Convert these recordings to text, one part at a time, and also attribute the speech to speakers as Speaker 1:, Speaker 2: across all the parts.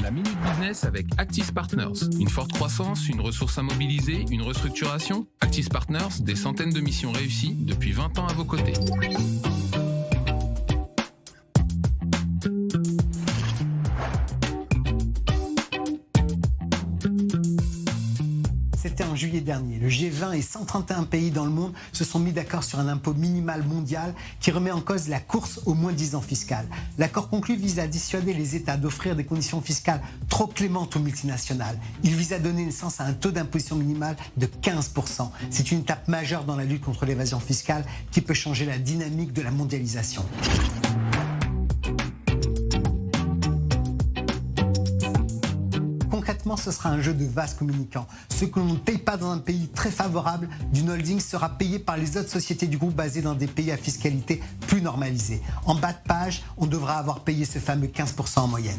Speaker 1: La Minute Business avec Actis Partners. Une forte croissance, une ressource à mobiliser, une restructuration. Actis Partners, des centaines de missions réussies depuis 20 ans à vos côtés.
Speaker 2: C'était en juillet dernier. Le G20 et 131 pays dans le monde se sont mis d'accord sur un impôt minimal mondial qui remet en cause la course au moins-disant fiscal. L'accord conclu vise à dissuader les États d'offrir des conditions fiscales trop clémentes aux multinationales. Il vise à donner naissance à un taux d'imposition minimal de 15%. C'est une étape majeure dans la lutte contre l'évasion fiscale qui peut changer la dynamique de la mondialisation. Concrètement, ce sera un jeu de vases communicants. Ce que l'on ne paye pas dans un pays très favorable d'une holding sera payé par les autres sociétés du groupe basées dans des pays à fiscalité plus normalisée. En bas de page, on devra avoir payé ce fameux 15% en moyenne.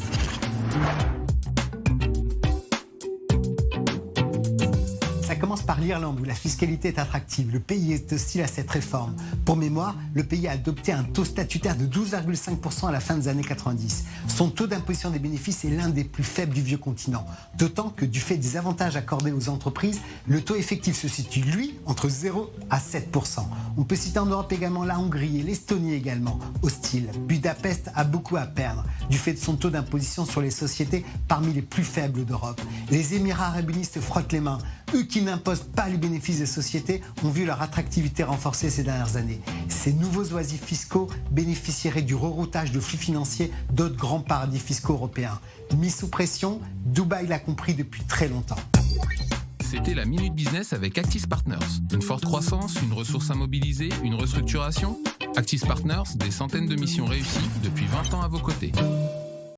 Speaker 2: Ça commence par l'Irlande où la fiscalité est attractive. Le pays est hostile à cette réforme. Pour mémoire, le pays a adopté un taux statutaire de 12,5% à la fin des années 90. Son taux d'imposition des bénéfices est l'un des plus faibles du vieux continent. D'autant que du fait des avantages accordés aux entreprises, le taux effectif se situe, lui, entre 0 à 7%. On peut citer en Europe également la Hongrie et l'Estonie également, hostiles. Budapest a beaucoup à perdre du fait de son taux d'imposition sur les sociétés parmi les plus faibles d'Europe. Les Émirats arabes unis se frottent les mains. Eux qui n'imposent pas les bénéfices des sociétés ont vu leur attractivité renforcée ces dernières années. Ces nouveaux oisifs fiscaux bénéficieraient du reroutage de flux financiers d'autres grands paradis fiscaux européens. Mis sous pression, Dubaï l'a compris depuis très longtemps.
Speaker 1: C'était la Minute Business avec Actis Partners. Une forte croissance, une ressource à mobiliser, une restructuration. Actis Partners, des centaines de missions réussies depuis 20 ans à vos côtés.